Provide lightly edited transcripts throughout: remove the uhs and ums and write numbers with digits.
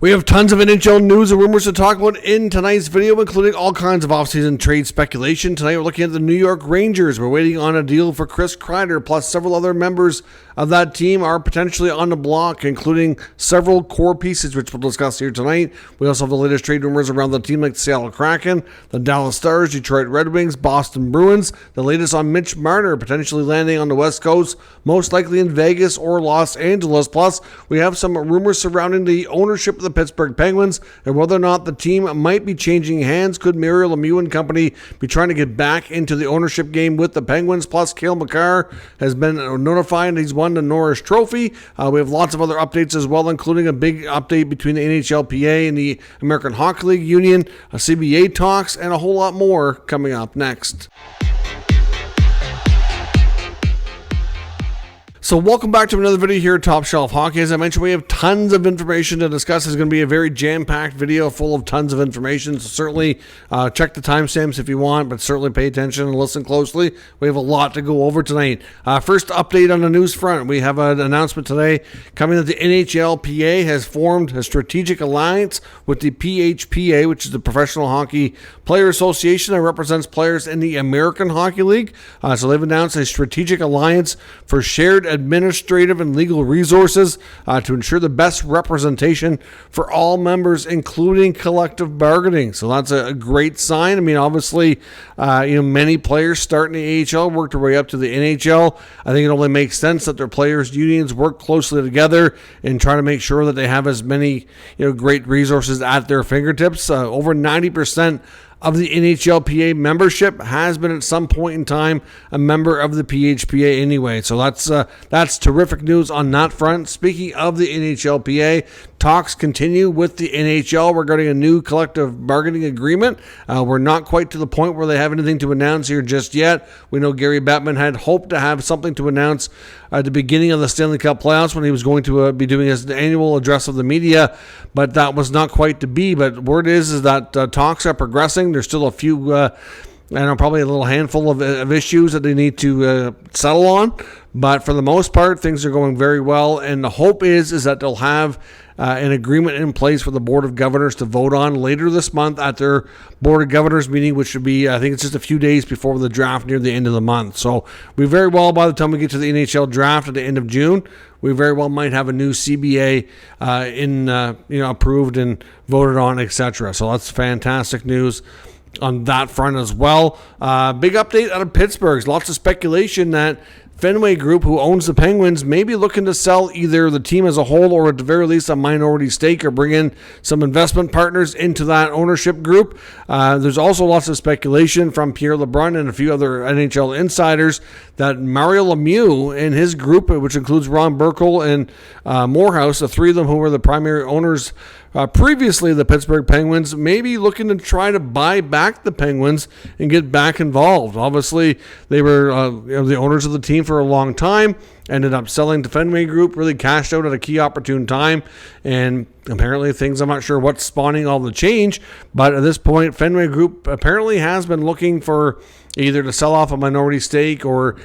We have tons of NHL news and rumors to talk about in tonight's video, including all kinds of offseason trade speculation. Tonight we're looking at the New York Rangers. We're waiting on a deal for Chris Kreider, plus several other members of that team are potentially on the block, including several core pieces, which we'll discuss here tonight. We also have the latest trade rumors around the team like the Seattle Kraken, the Dallas Stars, Detroit Red Wings, Boston Bruins. The latest on Mitch Marner potentially landing on the West Coast, most likely in Vegas or Los Angeles. Plus, we have some rumors surrounding the ownership of the Pittsburgh Penguins and whether or not the team might be changing hands. Could Muriel and company be trying to get back into the ownership game with the Penguins? Plus, Makar has been notified he's won the Norris trophy. We have lots of other updates as well, including a big update between the NHLPA and the American Hockey League Union, CBA Talks, and a whole lot more coming up next. So welcome back to another video here at Top Shelf Hockey. As I mentioned, we have tons of information to discuss. It's going to be a very jam-packed video full of tons of information. So certainly check the timestamps if you want, but certainly pay attention and listen closely. We have a lot to go over tonight. First update on the news front. We have an announcement today coming that the NHLPA has formed a strategic alliance with the PHPA, which is the Professional Hockey Player Association that represents players in the American Hockey League. So they've announced a strategic alliance for shared administrative and legal resources to ensure the best representation for all members, including collective bargaining. So that's a great sign. I mean, obviously, many players start in the AHL, work their way up to the NHL. I think it only makes sense that their players' unions work closely together and try to make sure that they have as many, great resources at their fingertips. Over 90% of the NHLPA membership has been at some point in time a member of the PHPA anyway. So that's terrific news on that front. Speaking of the NHLPA, talks continue with the NHL regarding a new collective bargaining agreement. We're not quite to the point where they have anything to announce here just yet. We know Gary Bettman had hoped to have something to announce at the beginning of the Stanley Cup playoffs when he was going to be doing his annual address of the media, but that was not quite to be. But word is that talks are progressing. There's still a few, probably a little handful of issues that they need to settle on. But for the most part, things are going very well. And the hope is that they'll have an agreement in place for the Board of Governors to vote on later this month at their Board of Governors meeting, which should be, I think it's just a feup days before the draft near the end of the month. So we very well, by the time we get to the NHL draft at the end of June, we very well might have a new CBA approved and voted on, etc. So that's fantastic news on that front as well. Big update out of Pittsburgh. Lots of speculation that Fenway Group, who owns the Penguins, may be looking to sell either the team as a whole or at the very least a minority stake or bring in some investment partners into that ownership group. There's also lots of speculation from Pierre LeBrun and a few other NHL insiders that Mario Lemieux and his group, which includes Ron Burkle and Morehouse, the three of them who were the primary owners previously the Pittsburgh Penguins, may be looking to try to buy back the Penguins and get back involved. Obviously, they were the owners of the team for a long time, ended up selling to Fenway Group, really cashed out at a key opportune time, and apparently things, I'm not sure what's spawning all the change, but at this point, Fenway Group apparently has been looking for either to sell off a minority stake or,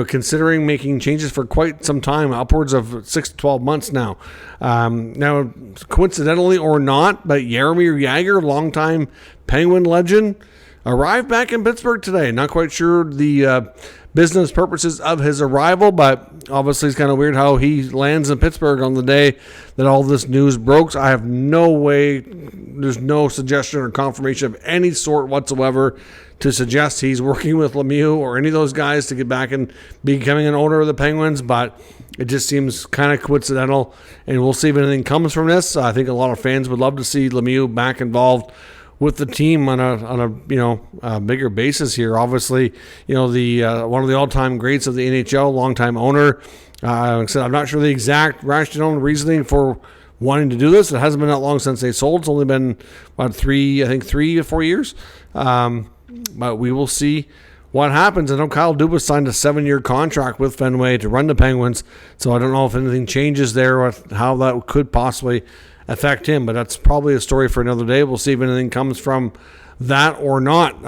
considering making changes for quite some time, upwards of 6 to 12 months now. Now, coincidentally or not, but Jaromir Jagr, longtime Penguin legend, arrived back in Pittsburgh today. Not quite sure the business purposes of his arrival, but obviously it's kind of weird how he lands in Pittsburgh on the day that all this news broke. So I have no way, there's no suggestion or confirmation of any sort whatsoever to suggest he's working with Lemieux or any of those guys to get back and becoming an owner of the Penguins, but it just seems kind of coincidental, and we'll see if anything comes from this. I think a lot of fans would love to see Lemieux back involved with the team on a bigger basis here. Obviously, the one of the all-time greats of the NHL, longtime owner. Like I said, I'm not sure the exact rationale and reasoning for wanting to do this. It hasn't been that long since they sold. It's only been about 3 or 4 years. But we will see what happens. I know Kyle Dubas signed a 7-year contract with Fenway to run the Penguins, so I don't know if anything changes there or how that could possibly affect him, but that's probably a story for another day. We'll see if anything comes from that or not.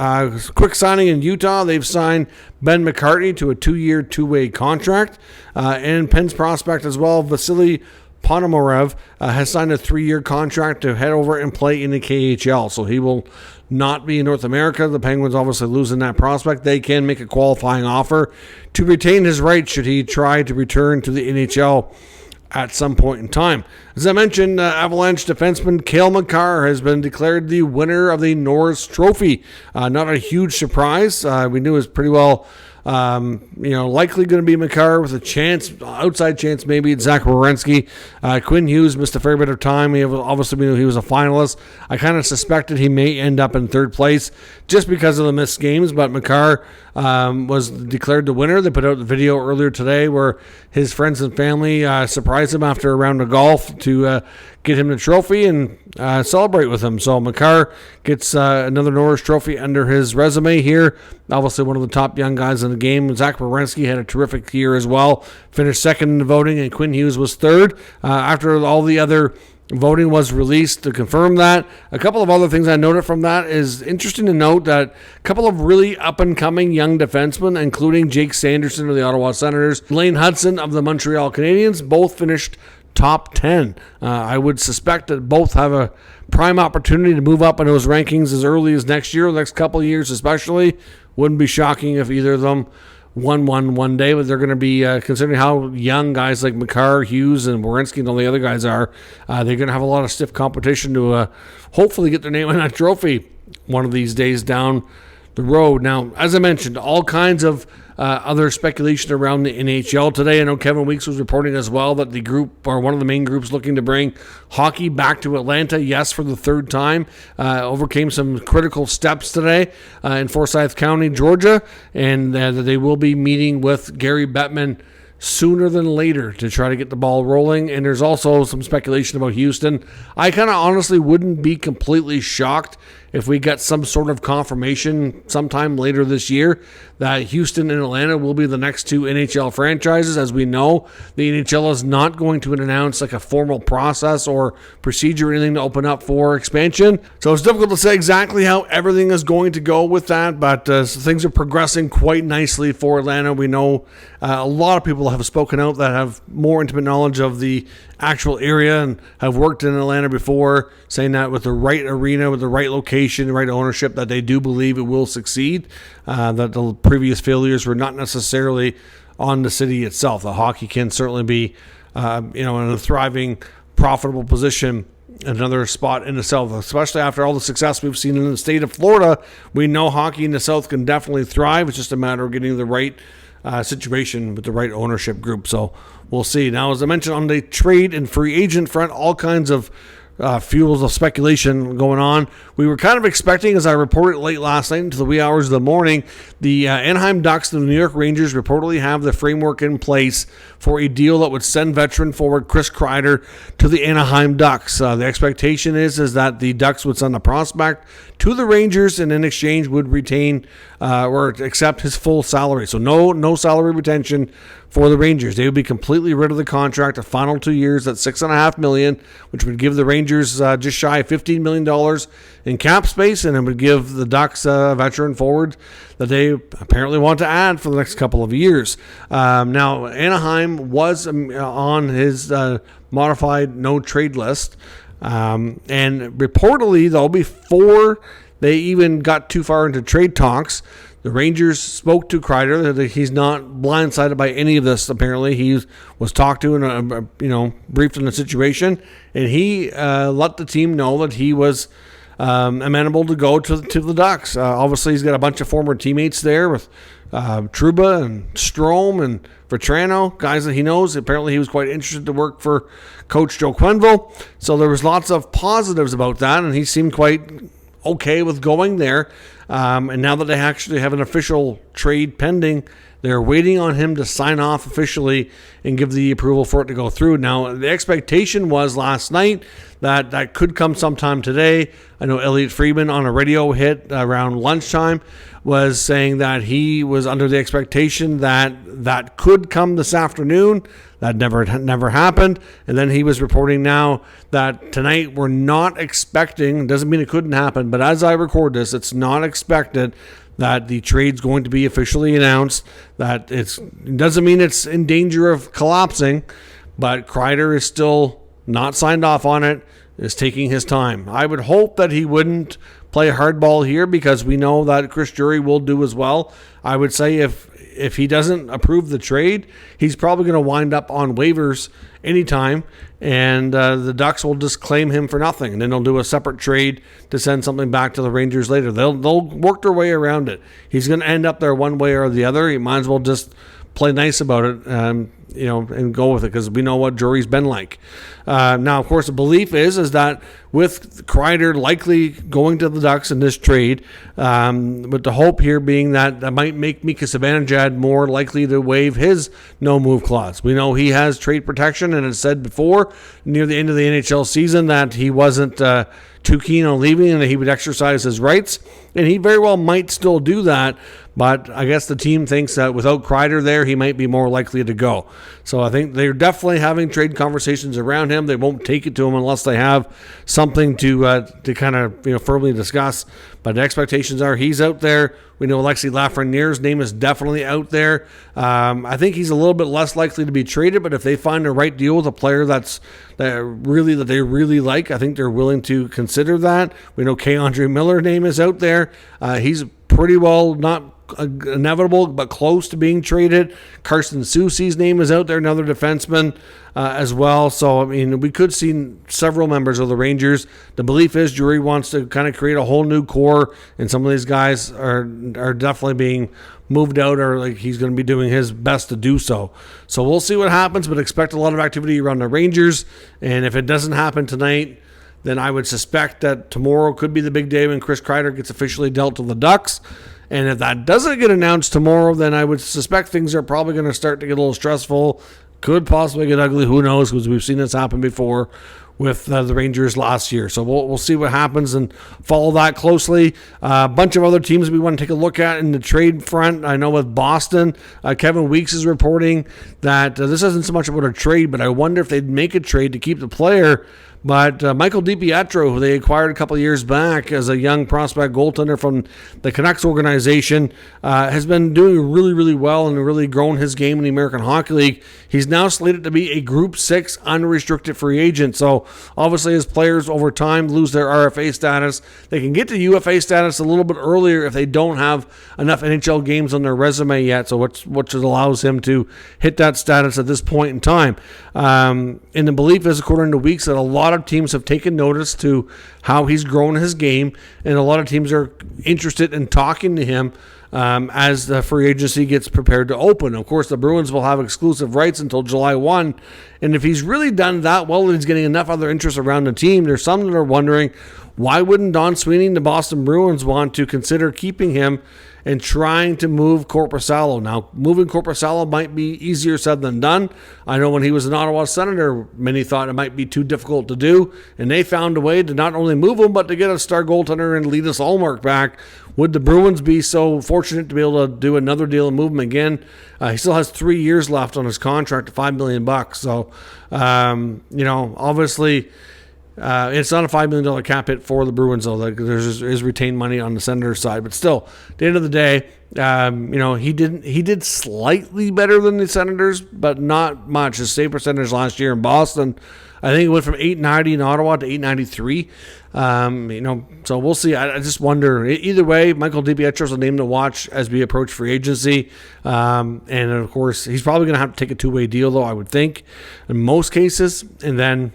Quick signing in Utah. They've signed Ben McCartney to a 2-year, 2-way contract. And Penn's prospect as well, Vasily Ponomarev has signed a 3-year contract to head over and play in the KHL. So he will not be in North America. The Penguins obviously losing that prospect. They can make a qualifying offer to retain his rights should he try to return to the NHL at some point in time. As I mentioned, Avalanche defenseman Cale Makar has been declared the winner of the Norris Trophy. Not a huge surprise. We knew it was pretty well likely going to be Makar with a chance, outside chance maybe. It's Zach Werenski. Quinn Hughes missed a fair bit of time. We knew he was a finalist. I kind of suspected he may end up in third place just because of the missed games, but Makar was declared the winner. They put out the video earlier today where his friends and family surprised him after a round of golf to get him the trophy and celebrate with him. So Makar gets another Norris Trophy under his resume here. Obviously one of the top young guys in the game. Zach Werenski had a terrific year as well. Finished second in the voting, and Quinn Hughes was third. After all the other voting was released to confirm that. A couple of other things I noted from that is interesting to note that a couple of really up-and-coming young defensemen, including Jake Sanderson of the Ottawa Senators, Lane Hudson of the Montreal Canadiens, both finished top 10. I would suspect that both have a prime opportunity to move up in those rankings as early as next year, the next couple of years especially. Wouldn't be shocking if either of them won one day, but they're going to be, considering how young guys like Makar, Hughes, and Werenski and all the other guys are, they're going to have a lot of stiff competition to hopefully get their name on that trophy one of these days down the road. Now, as I mentioned, all kinds of other speculation around the NHL today. I know Kevin Weeks was reporting as well that the group, or one of the main groups, looking to bring hockey back to Atlanta, yes, for the third time, overcame some critical steps today in Forsyth County, Georgia, and they will be meeting with Gary Bettman sooner than later to try to get the ball rolling. And there's also some speculation about Houston. I kind of honestly wouldn't be completely shocked if we get some sort of confirmation sometime later this year that Houston and Atlanta will be the next two NHL franchises. As we know, the NHL is not going to announce like a formal process or procedure or anything to open up for expansion. So it's difficult to say exactly how everything is going to go with that, but things are progressing quite nicely for Atlanta. We know a lot of people have spoken out that have more intimate knowledge of the actual area and have worked in Atlanta before, saying that with the right arena, with the right location, the right ownership, that they do believe it will succeed, that the previous failures were not necessarily on the city itself. The hockey can certainly be in a thriving, profitable position, another spot in the South, especially after all the success we've seen in the state of Florida. We know hockey in the South can definitely thrive. It's just a matter of getting the right situation with the right ownership group. So we'll see. Now, as I mentioned, on the trade and free agent front, all kinds of fuels of speculation going on. We were kind of expecting, as I reported late last night into the wee hours of the morning, the Anaheim Ducks and the New York Rangers reportedly have the framework in place for a deal that would send veteran forward Chris Kreider to the Anaheim Ducks. The expectation is that the Ducks would send a prospect to the Rangers and in exchange would retain or accept his full salary. So no salary retention for the Rangers. They would be completely rid of the contract, the final 2 years at $6.5 million, which would give the Rangers just shy of $15 million in cap space, and it would give the Ducks a veteran forward that they apparently want to add for the next couple of years. Now, Anaheim was on his modified no trade list, and reportedly, though, before they even got too far into trade talks, the Rangers spoke to Kreider. He's not blindsided by any of this, apparently. He was talked to and briefed on the situation, and he let the team know that he was amenable to go to the Ducks. Obviously, he's got a bunch of former teammates there with Trouba and Strome and Vetrano, guys that he knows. Apparently, he was quite interested to work for Coach Joe Quenneville. So there was lots of positives about that, and he seemed quite okay with going there. And now that they actually have an official trade pending, they're waiting on him to sign off officially and give the approval for it to go through. Now, the expectation was last night that could come sometime today. I know Elliot Friedman on a radio hit around lunchtime was saying that he was under the expectation that could come this afternoon. That never happened. And then he was reporting now that tonight we're not expecting, doesn't mean it couldn't happen, but as I record this, it's not expected that the trade's going to be officially announced, that it doesn't mean it's in danger of collapsing, but Kreider is still not signed off on it, is taking his time. I would hope that he wouldn't play hardball here because we know that Chris Drury will do as well. I would say if he doesn't approve the trade, he's probably going to wind up on waivers anytime, and the Ducks will just claim him for nothing, and then they'll do a separate trade to send something back to the Rangers later. They'll work their way around it. He's going to end up there one way or the other. He might as well just play nice about it, and go with it because we know what Drury's been like. Now, of course, the belief is that with Kreider likely going to the Ducks in this trade, with the hope here being that might make Mika Zibanejad more likely to waive his no-move clause. We know he has trade protection, and it's said before, near the end of the NHL season, that he wasn't too keen on leaving and that he would exercise his rights, and he very well might still do that, but I guess the team thinks that without Kreider there, he might be more likely to go. So I think they're definitely having trade conversations around him. They won't take it to him unless they have something to kind of firmly discuss. But the expectations are he's out there. We know Alexis Lafreniere's name is definitely out there. I think he's a little bit less likely to be traded, but if they find the right deal with a player that they really like, I think they're willing to consider that. We know K-Andre Miller's name is out there. He's pretty well not inevitable, but close to being traded. Carson Soucy's name is out there, another defenseman as well. So, I mean, we could see several members of the Rangers. The belief is Drury wants to kind of create a whole new core, and some of these guys are definitely being moved out, or like he's going to be doing his best to do so. So we'll see what happens, but expect a lot of activity around the Rangers. And if it doesn't happen tonight, then I would suspect that tomorrow could be the big day when Chris Kreider gets officially dealt to the Ducks. And if that doesn't get announced tomorrow, then I would suspect things are probably going to start to get a little stressful. Could possibly get ugly. Who knows? Because we've seen this happen before with the Rangers last year. So we'll see what happens and follow that closely. A bunch of other teams we want to take a look at in the trade front. I know with Boston, Kevin Weeks is reporting that this isn't so much about a trade, but I wonder if they'd make a trade to keep the player. But Michael DiPietro, who they acquired a couple of years back as a young prospect goaltender from the Canucks organization, has been doing really, really well and really grown his game in the American Hockey League. He's now slated to be a Group 6 unrestricted free agent. So obviously as players over time lose their RFA status, they can get to UFA status a little bit earlier if they don't have enough NHL games on their resume yet. So which allows him to hit that status at this point in time. And the belief is, according to Weeks, that a lot of teams have taken notice to how he's grown his game, and a lot of teams are interested in talking to him as the free agency gets prepared to open. Of course, the Bruins will have exclusive rights until July 1, and if he's really done that well and he's getting enough other interest around the team, there's some that are wondering, why wouldn't Don Sweeney and the Boston Bruins want to consider keeping him and trying to move Korpisalo? Now, moving Korpisalo might be easier said than done. I know when he was an Ottawa Senator, many thought it might be too difficult to do, and they found a way to not only move him, but to get a star goaltender and Linus Ullmark back. Would the Bruins be so fortunate to be able to do another deal and move him again? He still has 3 years left on his contract at $5 million. So, obviously, it's not a $5 million cap hit for the Bruins, though. There's retained money on the Senators' side, but still, at the end of the day, he did slightly better than the Senators, but not much. His save percentage last year in Boston, I think it went from .890 in Ottawa to .893. So we'll see. I just wonder. Either way, Michael DiPietro's a name to watch as we approach free agency. And of course, he's probably going to have to take a two-way deal, though, I would think, in most cases. And then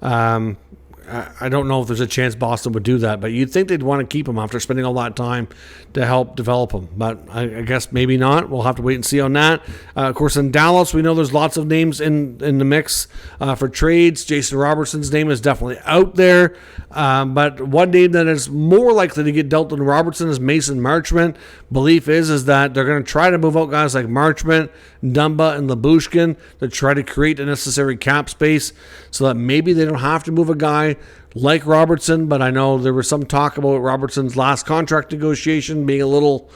I don't know if there's a chance Boston would do that, but you'd think they'd want to keep him after spending all that time to help develop him. But I guess maybe not. We'll have to wait and see on that. Of course, in Dallas, we know there's lots of names in the mix for trades. Jason Robertson's name is definitely out there. But one name that is more likely to get dealt than Robertson is Mason Marchment. Belief is that they're going to try to move out guys like Marchment, Dumba, and Labushkin to try to create the necessary cap space so that maybe they don't have to move a guy like Robertson. But I know there was some talk about Robertson's last contract negotiation being a little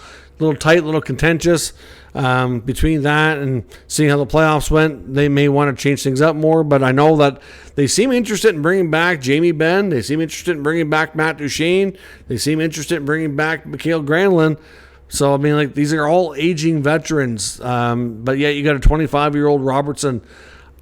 tight, a little contentious. Between that and seeing how the playoffs went, they may want to change things up more. But I know that they seem interested in bringing back Jamie Benn. They seem interested in bringing back Matt Duchene. They seem interested in bringing back Mikael Granlund. So, I mean, these are all aging veterans. But yet you got a 25-year-old Robertson.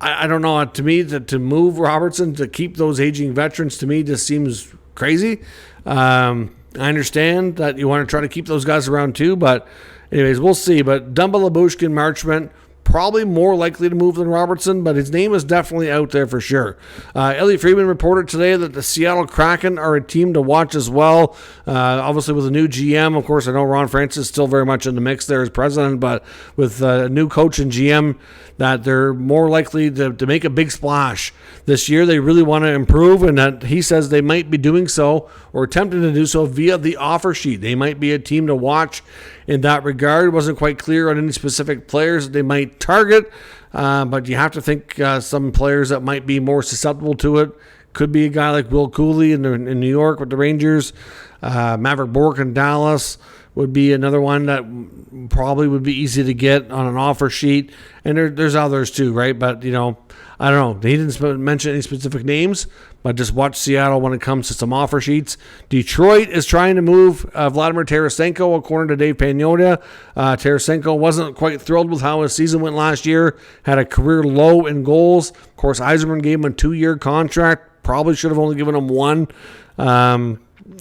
I don't know. To me, to move Robertson to keep those aging veterans, to me, just seems crazy. I understand that you want to try to keep those guys around too, but anyways, we'll see. But Dumba, Lyubushkin, Marchment, probably more likely to move than Robertson, but his name is definitely out there for sure. Elliot Friedman reported today that the Seattle Kraken are a team to watch as well. Obviously, with a new GM, of course, I know Ron Francis is still very much in the mix there as president, but with a new coach and GM, that they're more likely to make a big splash this year. They really want to improve, and that he says they might be doing so or attempting to do so via the offer sheet. They might be a team to watch in that regard. It wasn't quite clear on any specific players that they might target, but you have to think some players that might be more susceptible to it. Could be a guy like Will Cooley in New York with the Rangers. Maverick Bourque in Dallas would be another one that probably would be easy to get on an offer sheet. And there's others too, right? But, I don't know. He didn't mention any specific names, but just watch Seattle when it comes to some offer sheets. Detroit is trying to move Vladimir Tarasenko, according to Dave Pagnotta. Tarasenko wasn't quite thrilled with how his season went last year, had a career low in goals. Of course, Yzerman gave him a 2-year contract. Probably should have only given him one.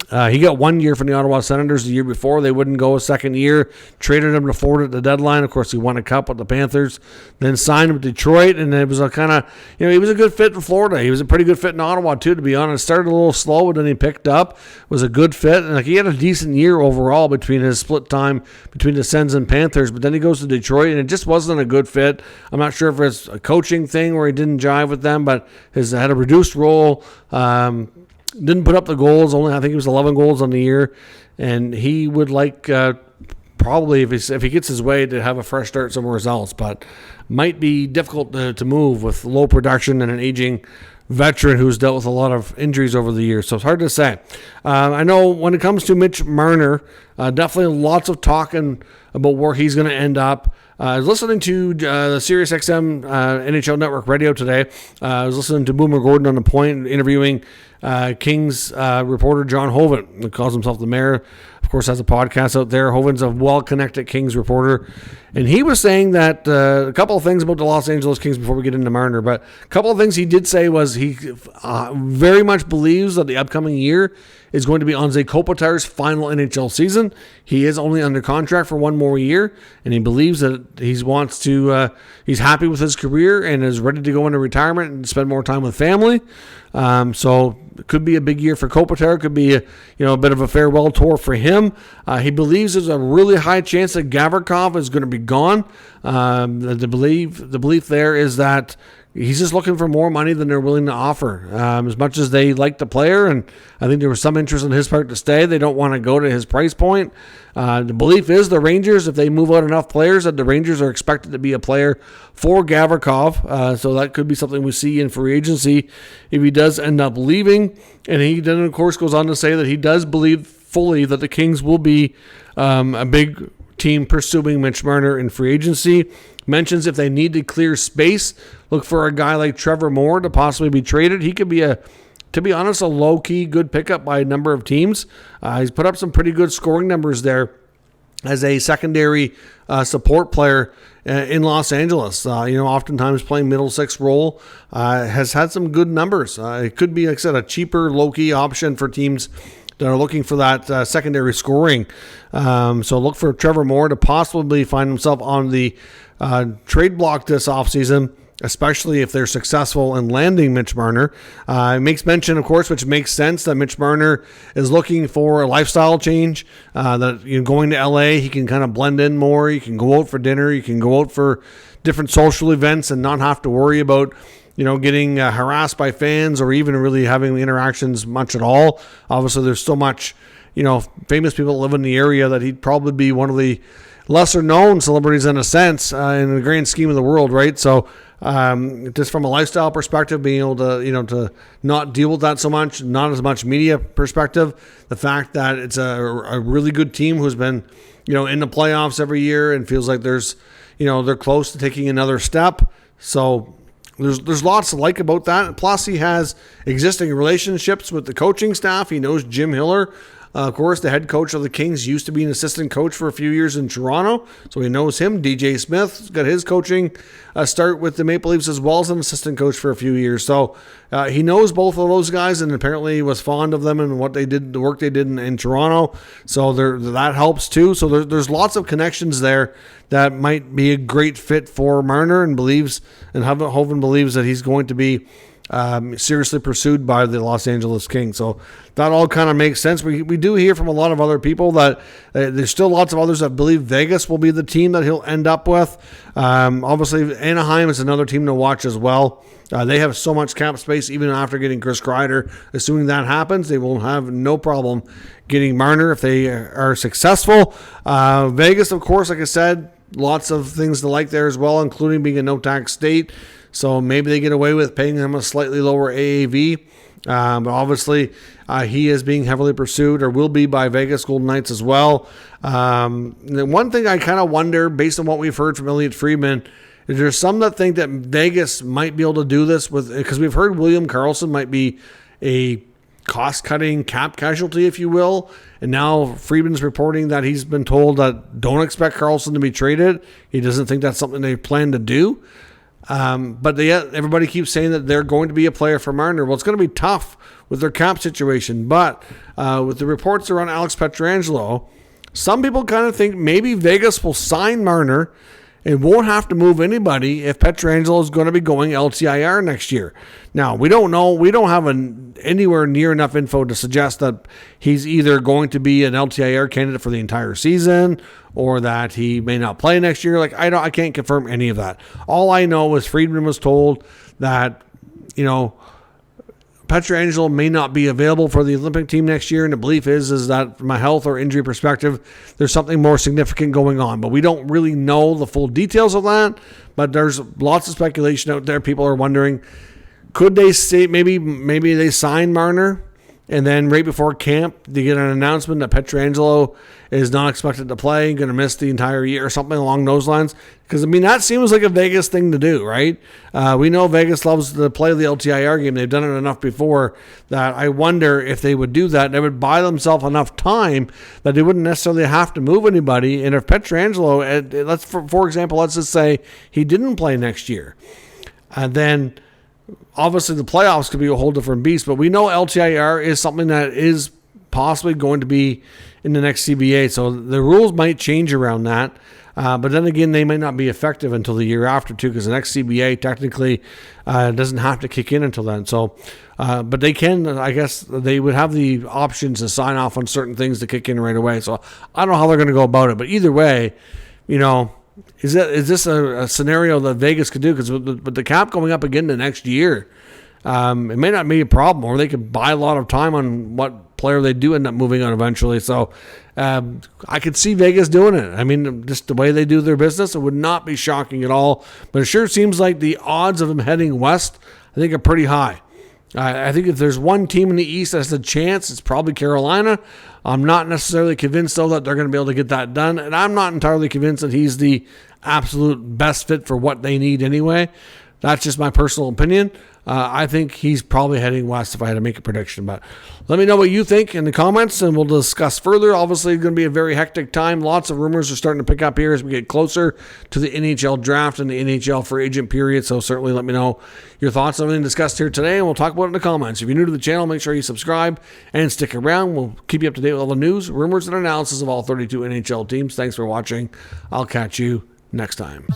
He got 1 year from the Ottawa Senators the year before. They wouldn't go a second year. Traded him to Florida at the deadline. Of course, he won a cup with the Panthers. Then signed with Detroit, and it was a kind of, he was a good fit in Florida. He was a pretty good fit in Ottawa, too, to be honest. Started a little slow, but then he picked up. Was a good fit. And he had a decent year overall between his split time between the Sens and Panthers. But then he goes to Detroit, and it just wasn't a good fit. I'm not sure if it's a coaching thing where he didn't jive with them, but had a reduced role. Didn't put up the goals. I think it was 11 goals on the year, and he would like probably if he gets his way to have a fresh start somewhere else. But might be difficult to move with low production and an aging veteran who's dealt with a lot of injuries over the years. So it's hard to say. I know when it comes to Mitch Marner, definitely lots of talking about where he's going to end up. I was listening to the SiriusXM NHL Network radio today. I was listening to Boomer Gordon on The Point interviewing Kings reporter John Hoven, who calls himself the mayor. Of course, has a podcast out there. Hoven's a well-connected Kings reporter. And he was saying that a couple of things about the Los Angeles Kings before we get into Marner. But a couple of things he did say was he very much believes that the upcoming year is going to be Anze Kopitar's final NHL season. He is only under contract for one more year, and he believes that he's happy with his career and is ready to go into retirement and spend more time with family. So it could be a big year for Kopitar. Could be a bit of a farewell tour for him. He believes there's a really high chance that Gavrikov is going to be gone. The belief there is that he's just looking for more money than they're willing to offer. As much as they like the player, and I think there was some interest on his part to stay, they don't want to go to his price point. The belief is the Rangers, if they move out enough players, that the Rangers are expected to be a player for Gavrikov. So that could be something we see in free agency if he does end up leaving. And he then, of course, goes on to say that he does believe fully that the Kings will be a big team pursuing Mitch Marner in free agency. Mentions if they need to clear space, look for a guy like Trevor Moore to possibly be traded. He could be to be honest, a low-key good pickup by a number of teams. He's put up some pretty good scoring numbers there as a secondary support player in Los Angeles. Oftentimes playing middle six role, has had some good numbers. It could be, like I said, a cheaper low-key option for teams that are looking for that secondary scoring. So look for Trevor Moore to possibly find himself on the trade block this offseason, especially if they're successful in landing Mitch Marner. It makes mention, of course, which makes sense, that Mitch Marner is looking for a lifestyle change, that going to LA, he can kind of blend in more. You can go out for dinner. You can go out for different social events and not have to worry about getting harassed by fans or even really having interactions much at all. Obviously, there's so much, famous people that live in the area that he'd probably be one of the lesser known celebrities in a sense, in the grand scheme of the world, right? So just from a lifestyle perspective, being able to, to not deal with that so much, not as much media perspective, the fact that it's a really good team who's been, in the playoffs every year and feels like there's, they're close to taking another step. So there's lots to like about that. Plus, he has existing relationships with the coaching staff. He knows Jim Hiller. Of course, the head coach of the Kings used to be an assistant coach for a few years in Toronto, so he knows him. DJ Smith's got his coaching start with the Maple Leafs as well as an assistant coach for a few years. So he knows both of those guys, and apparently was fond of them and what they did, the work they did in Toronto. So that helps too. So there's lots of connections there that might be a great fit for Marner, and Hoven believes that he's going to be seriously pursued by the Los Angeles Kings. So that all kind of makes sense. We do hear from a lot of other people that there's still lots of others that believe Vegas will be the team that he'll end up with. Obviously, Anaheim is another team to watch as well. They have so much cap space even after getting Chris Kreider. Assuming that happens, they will have no problem getting Marner if they are successful. Vegas, of course, like I said, lots of things to like there as well, including being a no-tax state. So maybe they get away with paying him a slightly lower AAV. But obviously, he is being heavily pursued, or will be, by Vegas Golden Knights as well. The one thing I kind of wonder, based on what we've heard from Elliot Friedman, is there's some that think that Vegas might be able to do this with, because we've heard William Karlsson might be a cost-cutting cap casualty, if you will. And now Friedman's reporting that he's been told that don't expect Karlsson to be traded. He doesn't think that's something they plan to do. But everybody keeps saying that they're going to be a player for Marner. Well, it's going to be tough with their cap situation. But with the reports around Alex Pietrangelo, some people kind of think maybe Vegas will sign Marner and won't have to move anybody if Pietrangelo is going to be going LTIR next year. Now, we don't know. We don't have anywhere near enough info to suggest that he's either going to be an LTIR candidate for the entire season or that he may not play next year. I can't confirm any of that. All I know is Friedman was told that, Pietrangelo may not be available for the Olympic team next year, and the belief is that from a health or injury perspective, there's something more significant going on. But we don't really know the full details of that, but there's lots of speculation out there. People are wondering, could they say maybe they sign Marner, and then right before camp, they get an announcement that Pietrangelo is not expected to play, going to miss the entire year or something along those lines? Because, that seems like a Vegas thing to do, right? We know Vegas loves to play the LTIR game. They've done it enough before that I wonder if they would do that. They would buy themselves enough time that they wouldn't necessarily have to move anybody. And if Pietrangelo, for example, let's just say he didn't play next year, and then obviously the playoffs could be a whole different beast, but we know LTIR is something that is possibly going to be in the next CBA. So the rules might change around that. But then again, they might not be effective until the year after too, because the next CBA technically doesn't have to kick in until then. So, but they can, I guess they would have the options to sign off on certain things to kick in right away. So I don't know how they're going to go about it, but either way, is this a scenario that Vegas could do? Because with the cap going up again the next year, it may not be a problem, or they could buy a lot of time on what player they do end up moving on eventually. So I could see Vegas doing it. Just the way they do their business, it would not be shocking at all. But it sure seems like the odds of them heading west, I think, are pretty high. I think if there's one team in the East that has a chance, it's probably Carolina. I'm not necessarily convinced, though, that they're going to be able to get that done. And I'm not entirely convinced that he's the absolute best fit for what they need anyway. That's just my personal opinion. I think he's probably heading west if I had to make a prediction. But let me know what you think in the comments, and we'll discuss further. Obviously, it's going to be a very hectic time. Lots of rumors are starting to pick up here as we get closer to the NHL draft and the NHL free agent period. So certainly let me know your thoughts on everything discussed here today, and we'll talk about it in the comments. If you're new to the channel, make sure you subscribe and stick around. We'll keep you up to date with all the news, rumors, and analysis of all 32 NHL teams. Thanks for watching. I'll catch you next time.